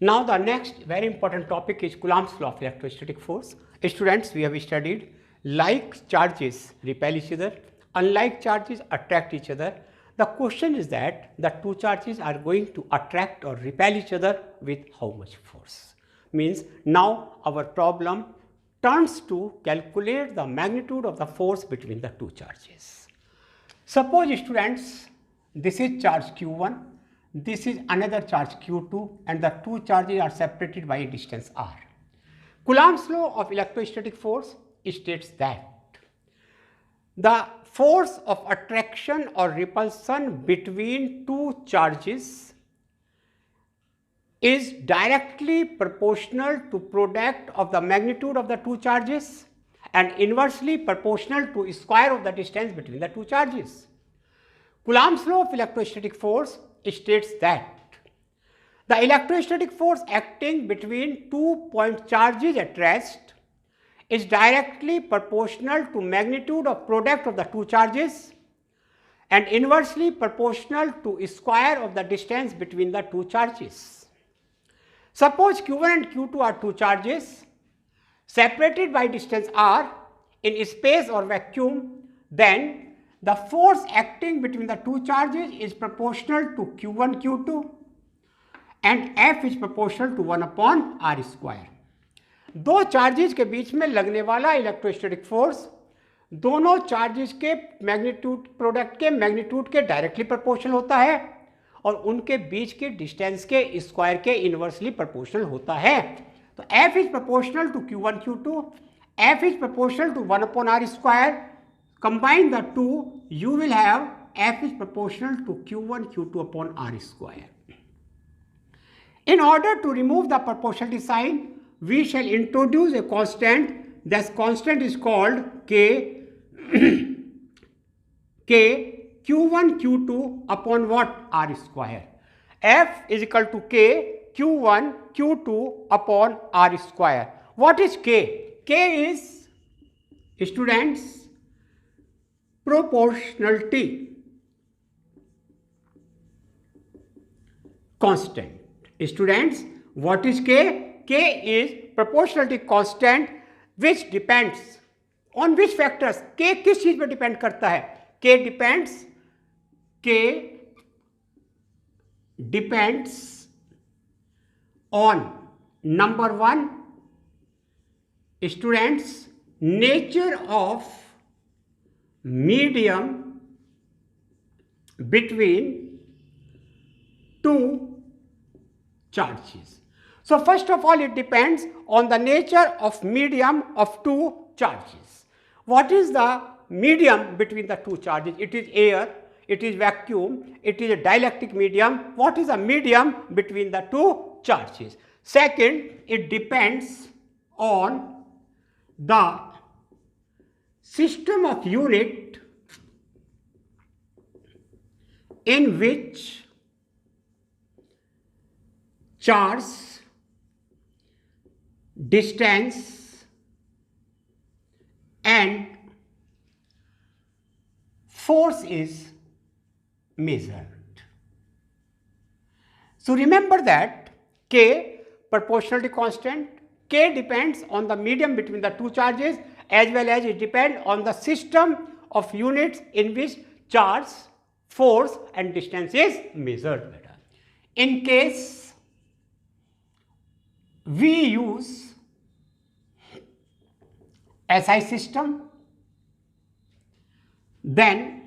Now the next very important topic is Coulomb's law of electrostatic force. Students, we have studied like charges repel each other, unlike charges attract each other. The question is that the two charges are going to attract or repel each other with how much force. Means now our problem turns to calculate the magnitude of the force between the two charges. Suppose students, this is charge q1, this is another charge q2 and the two charges are separated by a distance r. Coulomb's law of electrostatic force states that the force of attraction or repulsion between two charges is directly proportional to product of the magnitude of the two charges and inversely proportional to square of the distance between the two charges. Coulomb's law of electrostatic force states that the electrostatic force acting between 2 point charges at rest is directly proportional to magnitude of product of the two charges and inversely proportional to square of the distance between the two charges. Suppose q1 and q2 are two charges separated by distance r in space or vacuum, then the force acting between the two charges is proportional to q1 q2 and F is proportional to 1 upon r square. दो charges के बीच में लगने वाला electrostatic force दोनों charges के magnitude product के magnitude के directly proportional होता है और उनके बीच के डिस्टेंस के स्क्वायर के इनवर्सली प्रोपोर्शनल होता है. तो F is proportional to q1 q2, F is proportional to 1 upon r square. Combine the two, you will have F is proportional to q1 q2 upon r square. In order to remove the proportionality sign, we shall introduce a constant. This constant is called k q1 q2 upon what? R square. F is equal to k q1 q2 upon r square. What is k? K is, students, proportionality constant. Students, what is k? K is proportionality constant which depends on which factors? k किस चीज पे depend करता है? k depends on number one, students, nature of medium between two charges. So first of all, it depends on the nature of medium of two charges. What is the medium between the two charges? It is air, it is vacuum, it is a dielectric medium. What is the medium between the two charges? Second, it depends on the system of unit in which charge, distance and force is measured. So remember that k proportionality constant, k depends on the medium between the two charges as well as it depends on the system of units in which charge, force and distance is measured. In case we use SI system, then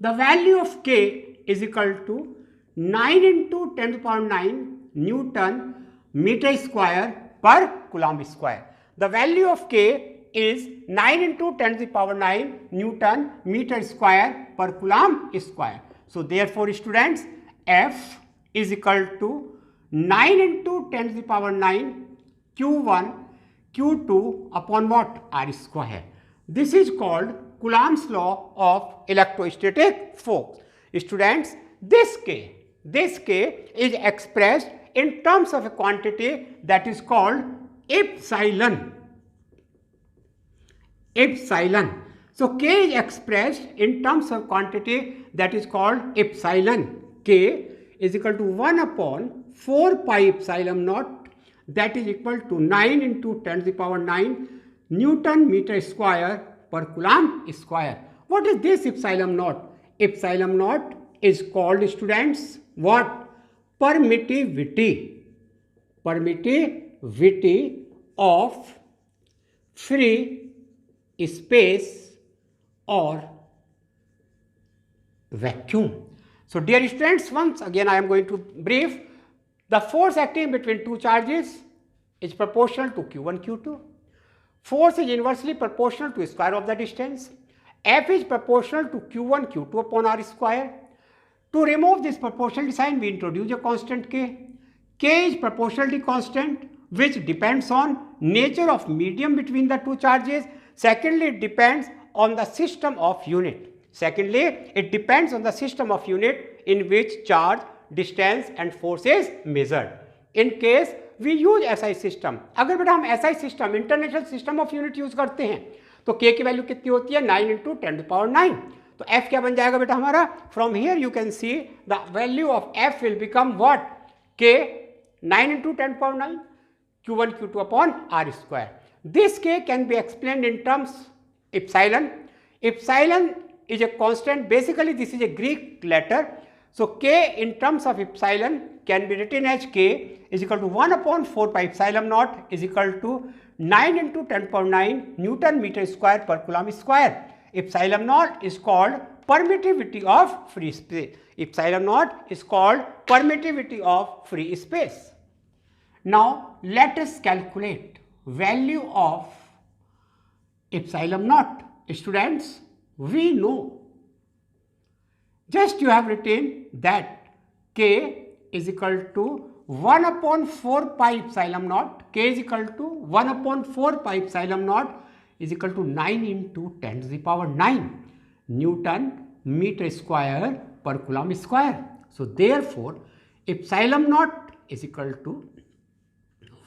the value of k is equal to 9 into 10 to the power 9 Newton meter square per Coulomb square. The value of k is 9 into 10 to the power 9 Newton meter square per Coulomb square. So therefore, students, F is equal to 9 into 10 to the power 9 q1 q2 upon what? R square. This is called Coulomb's law of electrostatic force. Students, this k is expressed in terms of a quantity that is called epsilon. So k is expressed in terms of quantity that is called epsilon. K is equal to 1 upon 4 pi epsilon naught, that is equal to 9 into 10 to the power 9 Newton meter square per Coulomb square. What is this epsilon naught? Epsilon naught is called, students, what? Permittivity. Permittivity of free space or vacuum. So dear students, once again I am going to brief. The force acting between two charges is proportional to Q1, Q2. Force is inversely proportional to square of the distance. F is proportional to Q1, Q2 upon R square. To remove this proportional sign, we introduce a constant K. K is proportionality constant, which depends on nature of medium between the two charges. Secondly, it depends on the system of unit. It depends on the system of unit in which charge, distance and force is measured. In case we use SI system, अगर बेटा हम SI system, international system of unit use करते हैं तो K की value कितनी होती है? 9 इंटू 10 टू पावर 9. तो F क्या बन जाएगा बेटा हमारा? From here you can see the value of F will become what? K 9 into 10 power 9 Q1 Q2 upon R square. This K can be explained in terms epsilon. Epsilon is a constant. Basically this is a Greek letter. So K in terms of epsilon can be written as K is equal to 1 upon 4 pi epsilon naught is equal to 9 into 10 power 9 Newton meter square per Coulomb square. Epsilon naught is called permittivity of free space. Epsilon naught is called permittivity of free space. Now let us calculate value of epsilon naught. Students, we know, just you have written that K is equal to 1 upon 4 pi epsilon naught. K is equal to 1 upon 4 pi epsilon naught is equal to 9 into 10 to the power 9 Newton meter square per Coulomb square. So therefore epsilon naught is equal to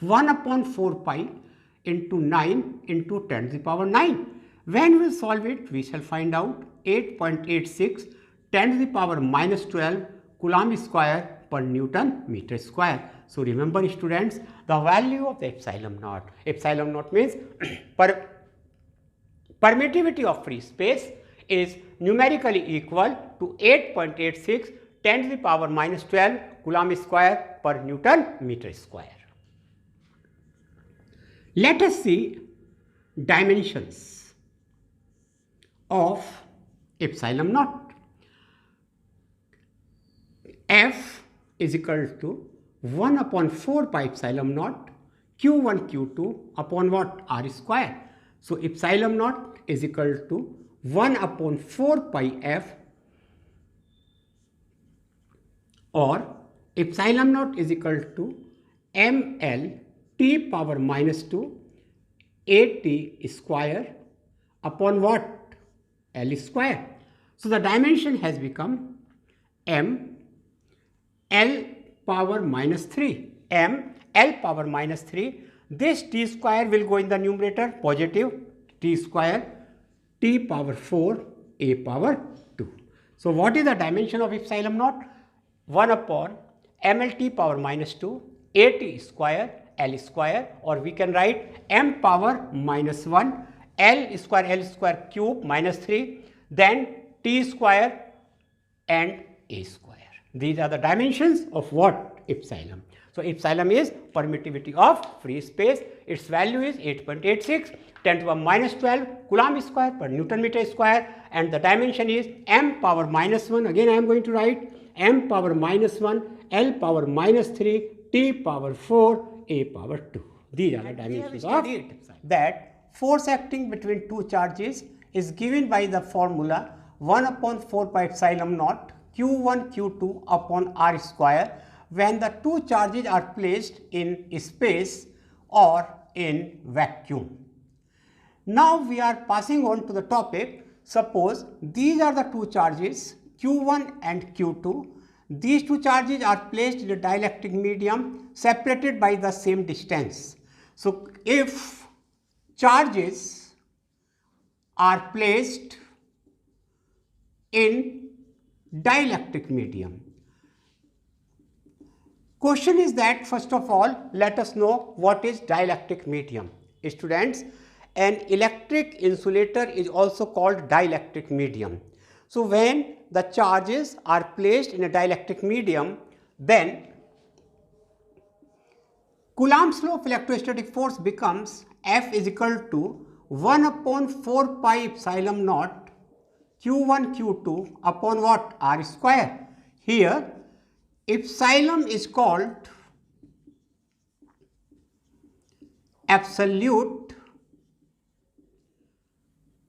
1 upon 4 pi into 9 into 10 to the power 9. When we solve it, we shall find out 8.86 10 to the power minus 12 Coulomb square per Newton meter square. So remember students, the value of the epsilon naught. Epsilon naught means permittivity of free space is numerically equal to 8.86 10 to the power minus 12 Coulomb square per Newton meter square. Let us see dimensions of epsilon naught. F is equal to 1 upon 4 pi epsilon naught Q1 Q2 upon what? R square. So epsilon naught is equal to 1 upon 4 pi F, or epsilon naught is equal to ml t power minus 2 at square upon what? L square. So the dimension has become m L power minus 3. M L power minus 3. This t square will go in the numerator, positive t square t power 4 a power 2. So what is the dimension of epsilon naught? 1 upon mlt power minus 2 at square L square, or we can write m power minus 1 L square cube minus 3, then t square and a square. These are the dimensions of what? Epsilon. So epsilon is permittivity of free space. Its value is 8.86 10 to the minus 12 Coulomb square per Newton meter square, and the dimension is m power minus 1. Again I am going to write m power minus 1 L power minus 3 t power 4 a power 2. These are the dimensions of that. Force acting between two charges is given by the formula 1 upon 4 pi epsilon naught Q1 Q2 upon R square when the two charges are placed in space or in vacuum. Now we are passing on to the topic. Suppose these are the two charges Q1 and Q2. These two charges are placed in a dielectric medium separated by the same distance. So if charges are placed in dielectric medium, Question is that, first of all, let us know what is dielectric medium. Students, an electric insulator is also called dielectric medium. So when the charges are placed in a dielectric medium, then Coulomb's law of electrostatic force becomes F is equal to 1 upon 4 pi epsilon naught Q1 Q2 upon what? R square. Here epsilon is called absolute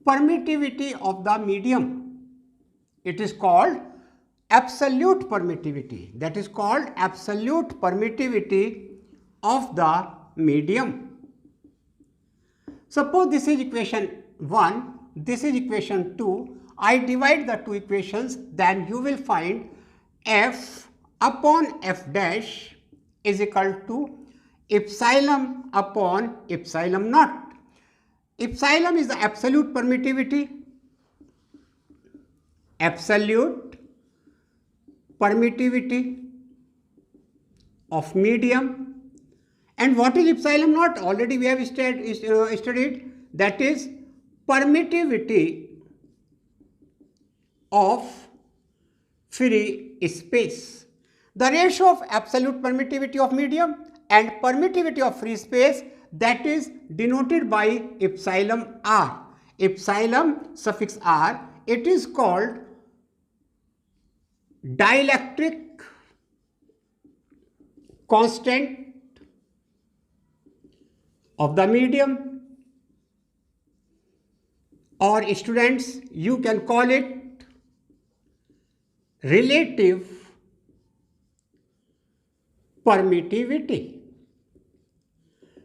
permittivity of the medium. It is called absolute permittivity. That is called absolute permittivity of the medium. Suppose this is equation 1, this is equation 2. I divide the two equations, then you will find F upon F dash is equal to epsilon upon epsilon naught. Epsilon is the absolute permittivity, of medium. And what is epsilon naught? Already we have studied, that is permittivity of free space. The ratio of absolute permittivity of medium and permittivity of free space, that is denoted by epsilon r. Epsilon suffix r, it is called dielectric constant of the medium, or students, you can call it relative permittivity.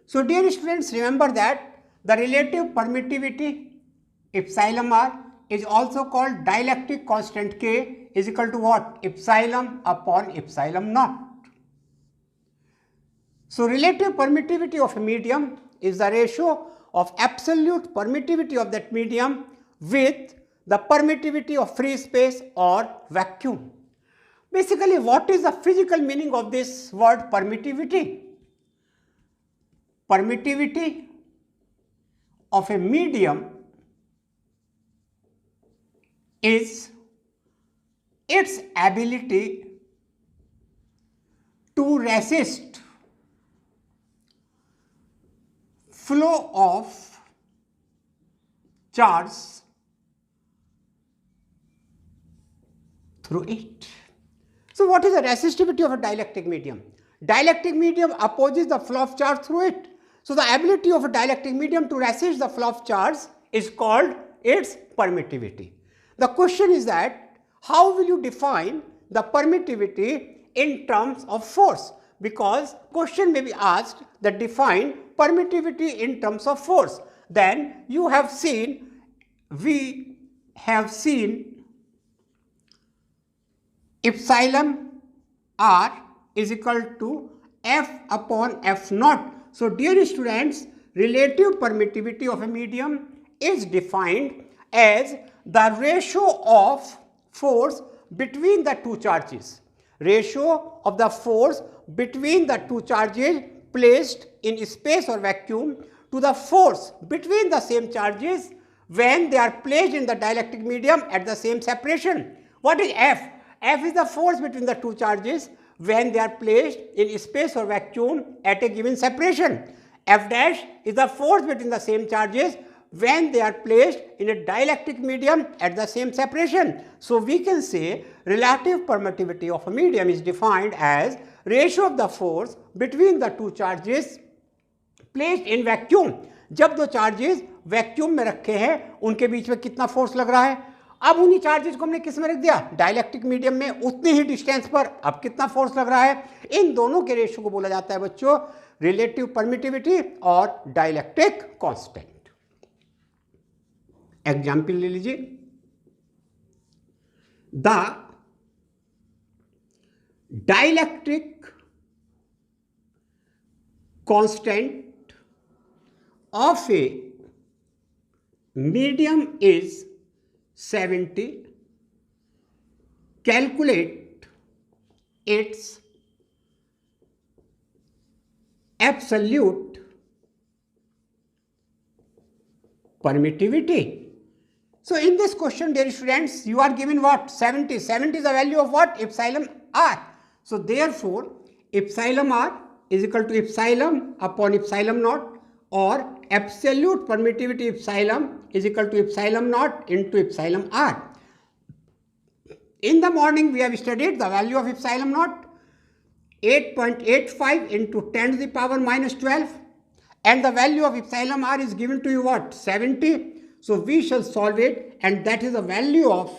So dear students, remember that the relative permittivity epsilon r is also called dielectric constant K is equal to what? Epsilon upon epsilon naught. So relative permittivity of a medium is the ratio of absolute permittivity of that medium with the permittivity of free space or vacuum. Basically, what is the physical meaning of this word permittivity? Permittivity of a medium is its ability to resist flow of charge through it. So what is the resistivity of a dielectric medium? Dielectric medium opposes the flow of charge through it. So the ability of a dielectric medium to resist the flow of charge is called its permittivity. The question is that how will you define the permittivity in terms of force? Because question may be asked that define permittivity in terms of force. Then you have seen, we have seen epsilon r is equal to F upon F naught. So dear students, relative permittivity of a medium is defined as the ratio of force between the two charges. Ratio of the force between the two charges placed in space or vacuum to the force between the same charges when they are placed in the dielectric medium at the same separation. What is F? F is the force between the two charges when they are placed in space or vacuum at a given separation. F dash is the force between the same charges when they are placed in a dielectric medium at the same separation. So we can say relative permittivity of a medium is defined as ratio of the force between the two charges placed in vacuum. जब दो charges vacuum में रखे हैं उनके बीच में कितना force लग रहा है. अब उन्हीं चार्जेस को हमने किस में रख दिया? डाइलेक्ट्रिक मीडियम में. उतनी ही डिस्टेंस पर अब कितना फोर्स लग रहा है? इन दोनों के रेशियो को बोला जाता है बच्चों रिलेटिव परमिटिविटी और डाइलेक्ट्रिक कांस्टेंट. एग्जाम्पल ले लीजिए. The dielectric constant of a medium is 70. Calculate its absolute permittivity. So in this question, dear students, you are given what? 70. 70 is the value of what? Epsilon r. So therefore, epsilon r is equal to epsilon upon epsilon naught, or absolute permittivity epsilon is equal to epsilon naught into epsilon r. In the morning, we have studied the value of epsilon naught, 8.85 into 10 to the power minus 12, and the value of epsilon r is given to you what? 70. So we shall solve it, and that is the value of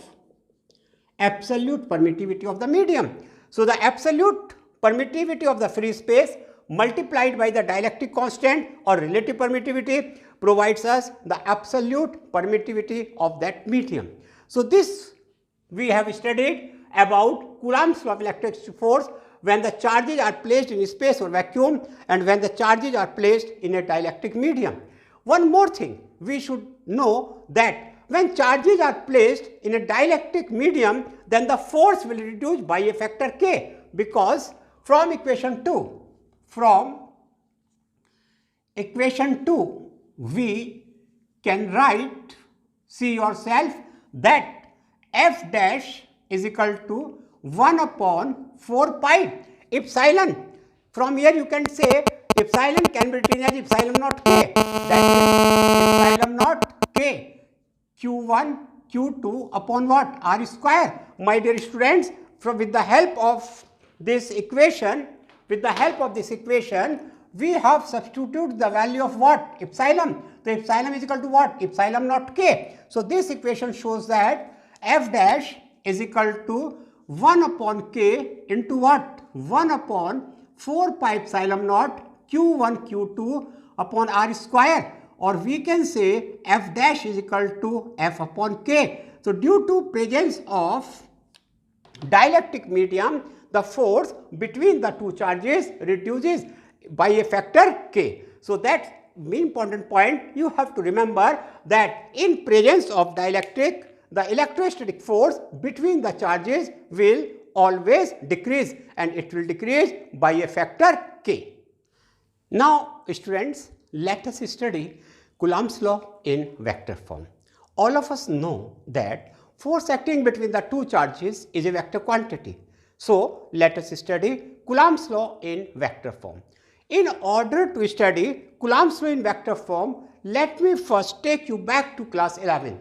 absolute permittivity of the medium. So the absolute permittivity of the free space multiplied by the dielectric constant or relative permittivity provides us the absolute permittivity of that medium. So this we have studied about Coulomb's law of electric force when the charges are placed in space or vacuum and when the charges are placed in a dielectric medium. One more thing, we should know that when charges are placed in a dielectric medium, then the force will reduce by a factor k, because from equation 2, we can write, see yourself, that f dash is equal to 1 upon 4 pi epsilon. From here you can say epsilon can be written as epsilon naught k, that is epsilon naught k q1 q2 upon what? R square. My dear students, with the help of this equation, we have substituted the value of what? Epsilon. So epsilon is equal to what? Epsilon naught k. So this equation shows that f dash is equal to 1 upon k into what? 1 upon 4 pi epsilon naught q1 q2 upon r square, or we can say f dash is equal to f upon k. So due to presence of dielectric medium, the force between the two charges reduces by a factor k. So that's main important point. You have to remember that in presence of dielectric, the electrostatic force between the charges will always decrease, and it will decrease by a factor k. Now students, let us study Coulomb's law in vector form. All of us know that force acting between the two charges is a vector quantity. So let us study Coulomb's law in vector form. In order to study Coulomb's law in vector form, let me first take you back to class 11th.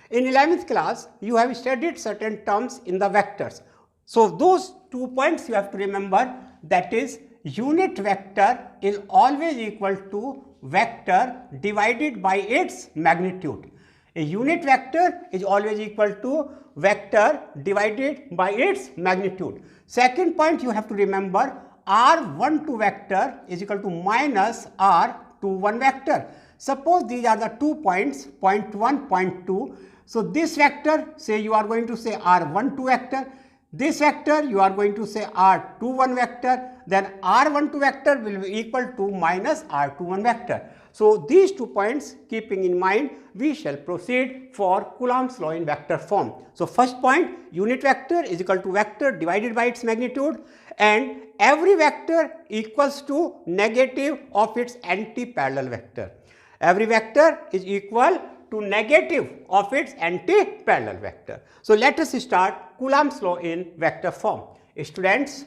In 11th class, you have studied certain terms in the vectors. So those 2 points you have to remember, that is, unit vector is always equal to vector divided by its magnitude. A unit vector is always equal to vector divided by its magnitude. Second point you have to remember, r12 vector is equal to minus r21 vector. Suppose these are the 2 points, point 1, point 2. So this vector, say you are going to say r12 vector. This vector you are going to say r21 vector, then r12 vector will be equal to minus r21 vector. So these 2 points keeping in mind, we shall proceed for Coulomb's law in vector form. So first point, unit vector is equal to vector divided by its magnitude, and every vector equals to negative of its anti-parallel vector. Every vector is equal to negative of its anti-parallel vector. So let us start Coulomb's law in vector form. Students,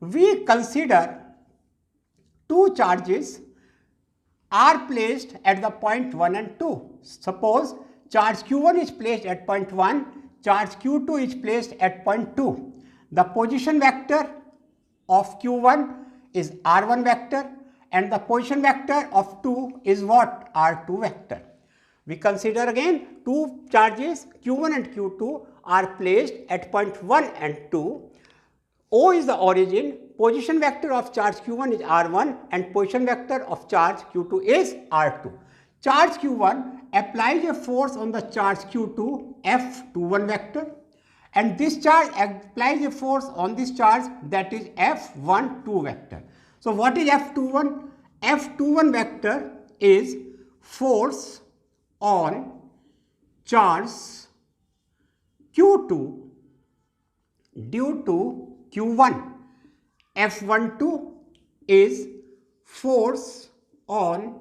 we consider two charges are placed at the point 1 and 2. Suppose charge q1 is placed at point 1, charge q2 is placed at point 2. The position vector of q1 is r1 vector and the position vector of 2 is what? r2 vector. We consider again two charges q1 and q2 are placed at point 1 and 2. O is the origin, position vector of charge q1 is r1 and position vector of charge q2 is r2. Charge q1 applies a force on the charge q2 F21 vector, and this charge applies a force on this charge, that is F12 vector. So what is F21? F21 vector is force on charge q2 due to q1. F12 is force on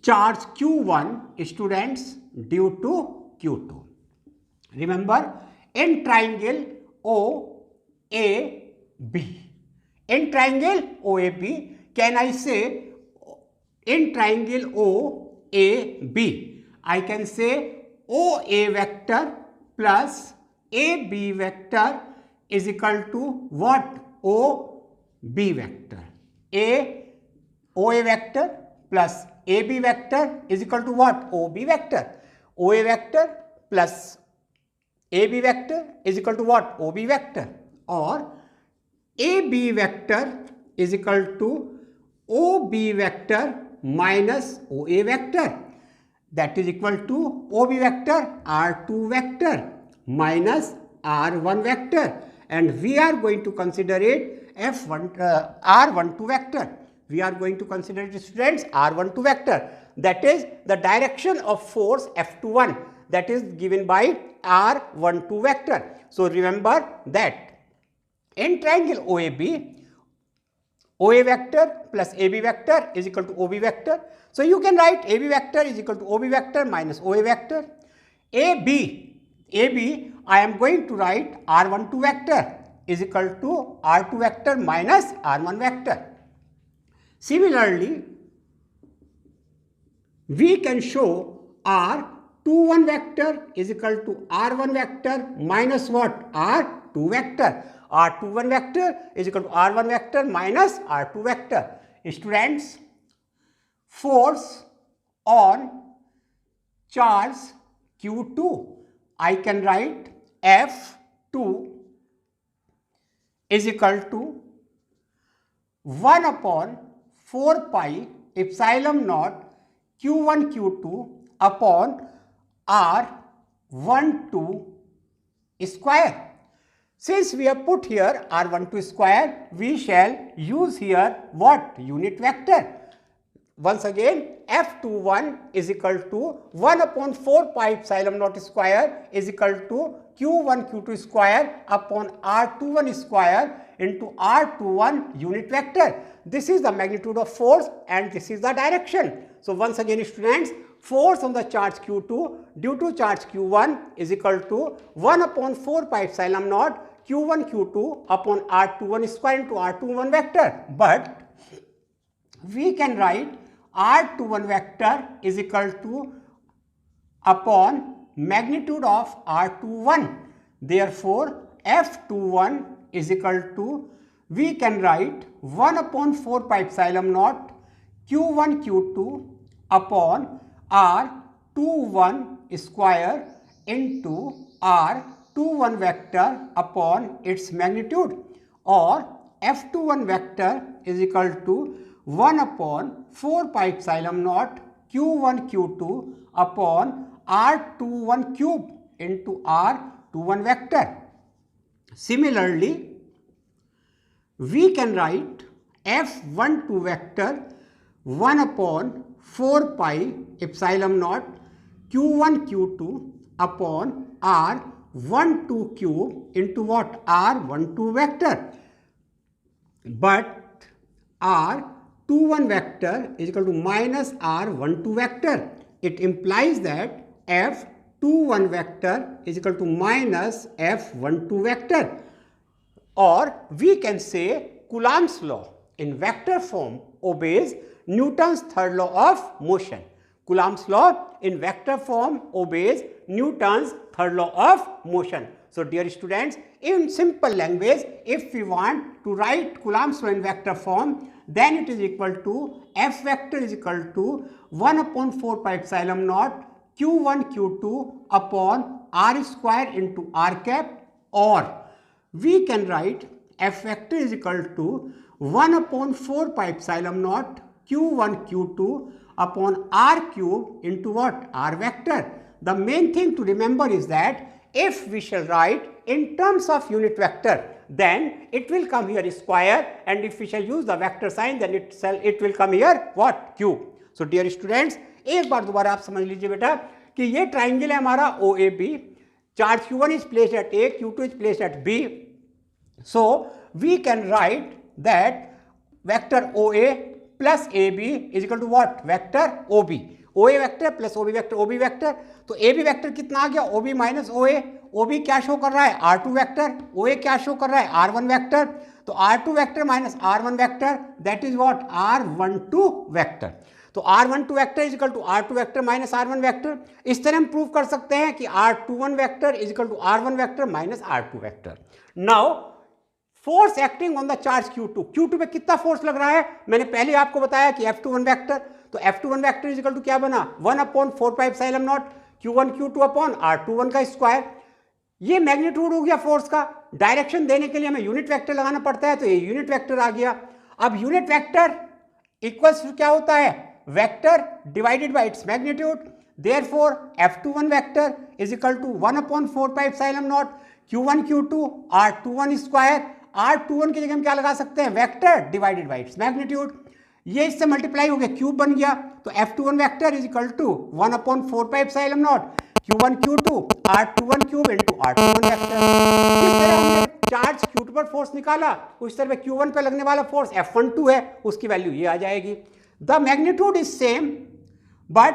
charge Q1 students due to Q2. Remember, in triangle OAB, in triangle OAB, can I say in triangle OAB, I can say OA vector plus AB vector is equal to what? OB vector. OA vector plus AB vector is equal to what? OB vector. OA vector plus AB vector is equal to what? OB vector. Or AB vector is equal to OB vector minus OA vector. That is equal to OB vector R2 vector minus R1 vector. And we are going to consider it R12 vector. We are going to consider it, students, R12 vector. That is the direction of force F21. That is given by R12 vector. So remember that in triangle OAB, OA vector plus AB vector is equal to OB vector. So you can write AB vector is equal to OB vector minus OA vector. AB, I am going to write R12 vector is equal to R2 vector minus R1 vector. Similarly, we can show R21 vector is equal to R1 vector minus what? R2 vector. R21 vector is equal to R1 vector minus R2 vector. Students, force on charge Q2, I can write F2 is equal to 1 upon 4 pi epsilon naught Q1 Q2 upon R12 square. Since we have put here R12 square, we shall use here what? Unit vector. Once again, F21 is equal to 1 upon 4 pi epsilon naught square is equal to Q1 Q2 square upon R21 square into R21 unit vector. This is the magnitude of force and this is the direction. So once again, students, force on the charge Q2 due to charge Q1 is equal to 1 upon 4 pi epsilon naught Q1 Q2 upon R21 square into R21 vector. But we can write R21 vector is equal to upon magnitude of R21. Therefore, F21 is equal to, we can write 1 upon 4 pi epsilon naught Q1 Q2 upon R21 square into R21 vector upon its magnitude, or F21 vector is equal to 1 upon 4 pi epsilon naught Q1 Q2 upon R21 cube into R21 vector. Similarly, we can write F12 vector 1 upon 4 pi epsilon naught Q1 Q2 upon R12 cube into what? R12 vector. But R21 vector is equal to minus R12 vector. It implies that F21 vector is equal to minus F12 vector. Or we can say Coulomb's law in vector form obeys Newton's third law of motion. Coulomb's law in vector form obeys Newton's third law of motion. So dear students, in simple language, if we want to write Coulomb's law in vector form, then it is equal to F vector is equal to 1 upon 4 pi epsilon naught Q1 Q2 upon R square into R cap, or we can write F vector is equal to 1 upon 4 pi epsilon naught Q1 Q2 upon R cube into what? R vector. The main thing to remember is that if we shall write in terms of unit vector, then it will come here square, and if we shall use the vector sign, then it will come here what? Cube. So dear students, एक बार दोबारा आप समझ लीजिए बेटा कि ये triangle है हमारा OAB, charge Q1 is placed at A, Q2 is placed at B. So we can write that vector OA plus AB is equal to what? Vector OB. OA vector plus OB vector, OB vector. तो AB vector कितना आ गया? OB minus OA. OB क्या show कर रहा है? R2 vector. OA क्या show कर रहा है? R1 vector. तो R2 vector minus R1 vector, that is what? R12 vector. तो R12 vector is equal to R2 vector minus R1 vector. इस तरह हम प्रूव कर सकते हैं कि R21 vector is equal to R1 vector minus R2 vector. Now force acting on the charge Q2. Q2 पे कितना फोर्स लग रहा है? मैंने पहले आपको बताया कि F21 वेक्टर, तो F21 vector is equal to क्या बना? 1/4πε0 Q1 Q2 अपॉन R21 का स्क्वायर. ये मैग्नीट्यूड हो गया फोर्स का. डायरेक्शन देने के लिए हमें यूनिट वेक्टर लगाना पड़ता है, तो ये यूनिट वेक्टर आ गया. अब यूनिट वेक्टर इक्वल्स टू क्या होता है? Vector divided by its magnitude. Therefore F21 vector is equal to 1/4πε0 Q1 Q2 R21 square. R21 की जगह हम क्या लगा सकते हैं? Vector divided by its magnitude. ये इससे मल्टीप्लाई हो गया, क्यूब बन गया. तो F21 vector is equal to 1/4πε0 Q1 Q2 R21 cube into R21 vector. जिस तरह हमने चार्ज Q2 पर फोर्स निकाला, उस तरह Q1 पर लगने वाला फोर्स F12 है, उसकी वैल्यू ये आ जाएगी. The magnitude is same but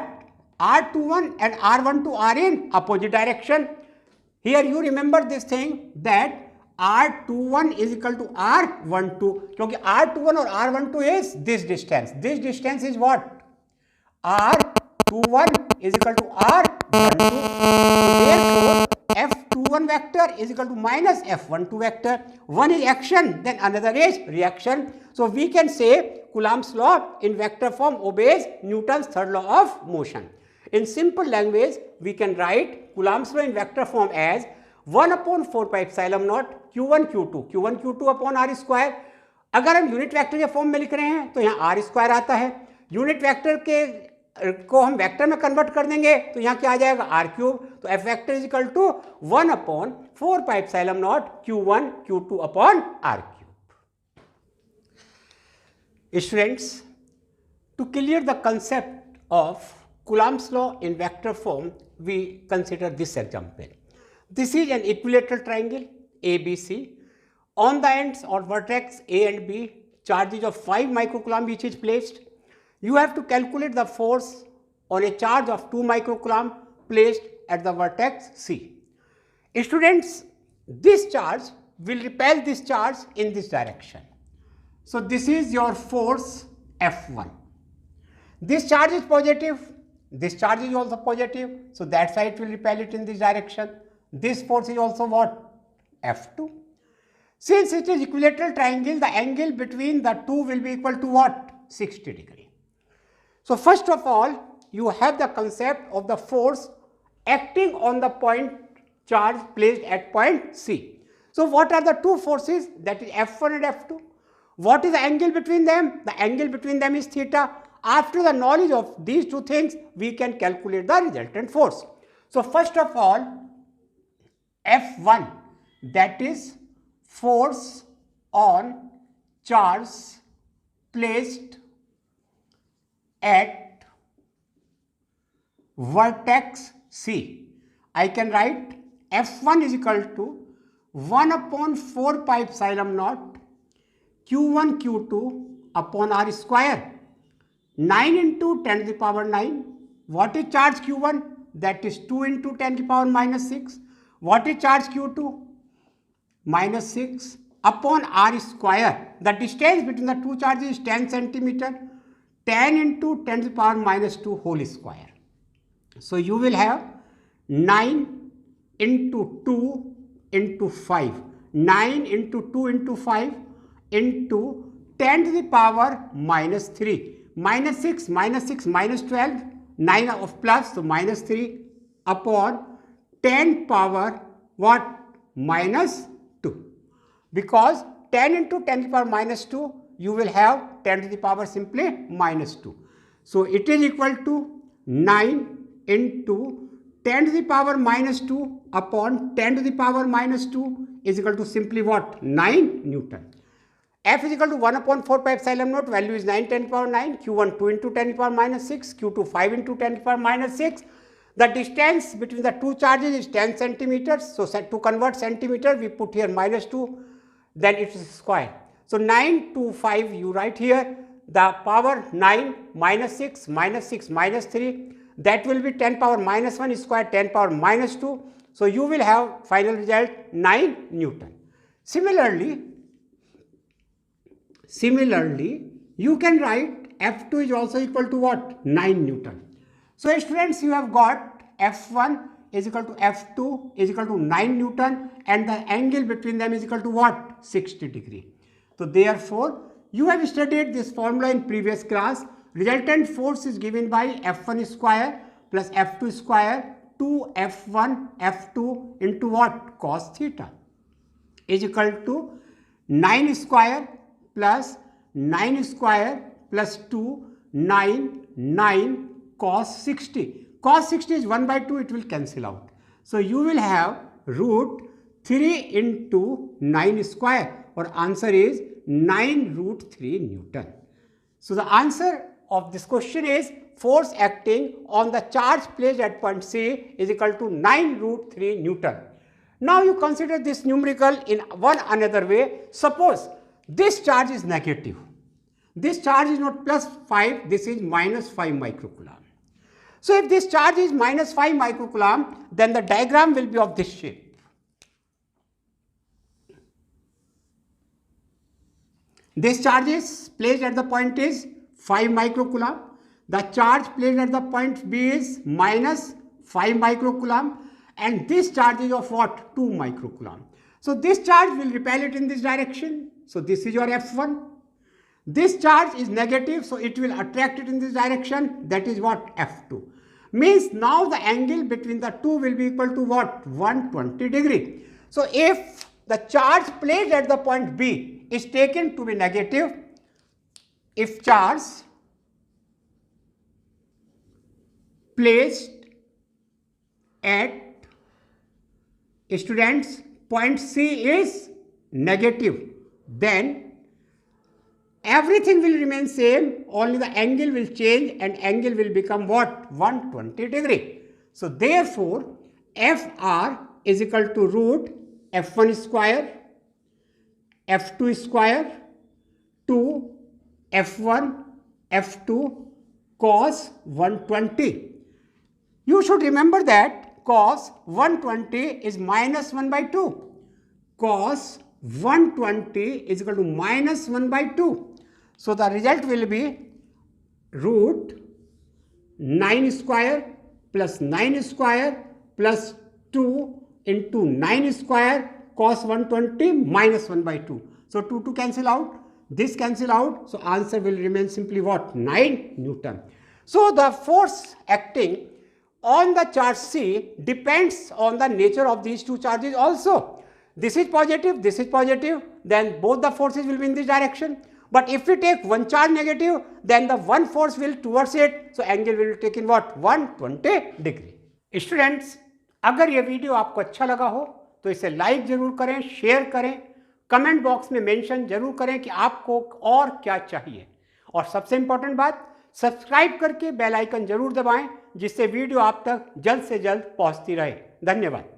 R21 and R12 are in opposite direction. Here you remember this thing that R21 is equal to R12, क्योंकि R21 और R12 is this distance. This distance is what? R21 is equal to R12. So therefore F21 vector is equal to minus F12 vector. One is action, then another is reaction. So we can say Coulomb's law in vector form obeys Newton's third law of motion. In simple language, we can write Coulomb's law in vector form as 1/4πε0 Q1 Q2 upon R square. अगर हम unit vector के form में लिख रहे हैं तो यहाँ R square आता है. यूनिट वेक्टर के को हम वेक्टर में कन्वर्ट कर देंगे तो यहाँ क्या आ जाएगा? R cube. तो F vector is equal to 1/4πε0 Q1 Q2 upon R cube. Students, to clear the concept of Coulomb's law in vector form, we consider this example. This is an equilateral triangle ABC. On the ends or vertex A and B, charges of 5 microcoulomb each is placed. You have to calculate the force on a charge of 2 microcoulomb placed at the vertex C. Students, this charge will repel this charge in this direction. So this is your force F1. This charge is positive. This charge is also positive. So that's why it will repel it in this direction. This force is also what? F2. Since it is equilateral triangle, the angle between the two will be equal to what? 60 degree. So first of all, you have the concept of the force acting on the point charge placed at point C. So what are the two forces? That is F1 and F2. What is the angle between them? The angle between them is theta. After the knowledge of these two things, we can calculate the resultant force. So first of all, F1, that is force on charge placed at vertex C. I can write F1 is equal to 1/4πε0 Q1 Q2 upon R square. 9 into 10 to the power 9. What is charge Q1? That is 2 into 10 to the power minus 6. What is charge Q2? Minus 6 upon R square. The distance between the two charges is 10 centimeter. 10 into 10 to the power minus 2 whole square. So you will have 9 into 2 into 5. 9 into 2 into 5 into 10 to the power minus 3. Minus 6 minus 12. 9 of plus, so minus 3 upon 10 power what? Minus 2. Because 10 into 10 to the power minus 2, you will have 10 to the power simply minus 2. So it is equal to 9 into 10 to the power minus 2 upon 10 to the power minus 2 is equal to simply what? 9 Newton. F is equal to 1/4πε0, value is 9 10 to the power 9, Q1 2 into 10 to the power minus 6, Q2 5 into 10 to the power minus 6. The distance between the two charges is 10 centimeters. So to convert centimeter, we put here minus 2, then it is square. So 9 to 5 you write here, the power 9 minus 6 minus 3, that will be 10 power minus 1 square 10 power minus 2. So you will have final result 9 Newton. Similarly, you can write F2 is also equal to what? 9 Newton. So students, you have got F1 is equal to F2 is equal to 9 Newton and the angle between them is equal to what? 60 degree. So therefore, you have studied this formula in previous class. Resultant force is given by F1 square plus F2 square 2 F1 F2 into what? Cos theta is equal to 9 square plus 9 square plus 2 9 cos 60. Cos 60 is 1 by 2, it will cancel out. So you will have root 3 into 9 square, or answer is 9 root 3 Newton. So the answer of this question is force acting on the charge placed at point C is equal to 9 root 3 Newton. Now you consider this numerical in one another way. Suppose this charge is negative. This charge is not plus 5, this is minus 5 microcoulomb. So if this charge is minus 5 microcoulomb, then the diagram will be of this shape. This charge is placed at the point is 5 microcoulomb. The charge placed at the point B is minus 5 microcoulomb and this charge is of what? 2 microcoulomb. So this charge will repel it in this direction. So this is your F1. This charge is negative, so it will attract it in this direction, that is what? F2. Means now the angle between the two will be equal to what? 120 degree. So if the charge placed at the point B is taken to be negative, if charge placed at students point C is negative, then everything will remain same, only the angle will change and angle will become what? 120 degree. So therefore, FR is equal to root F1 square, F2 square, 2 F1, F2 cos 120. You should remember that cos 120 is minus 1 by 2. Cos 120 is equal to minus 1 by 2. So the result will be root 9 square plus 9 square plus 2 into 9 square cos 120 minus 1 by 2. So 2 to cancel out, this cancel out, so answer will remain simply what? 9 Newton. So the force acting on the charge C depends on the nature of these two charges also. This is positive, then both the forces will be in this direction. But if we take one charge negative, then the one force will towards it, so angle will take in what? 120 degree. Students, अगर ये video आपको अच्छा लगा हो तो इसे like जरूर करें, शेयर करें, कमेंट बॉक्स में मेंशन जरूर करें कि आपको और क्या चाहिए, और सबसे इंपॉर्टेंट बात, सब्सक्राइब करके बेल आइकन जरूर दबाएं जिससे वीडियो आप तक जल्द से जल्द पहुंचती रहे। धन्यवाद।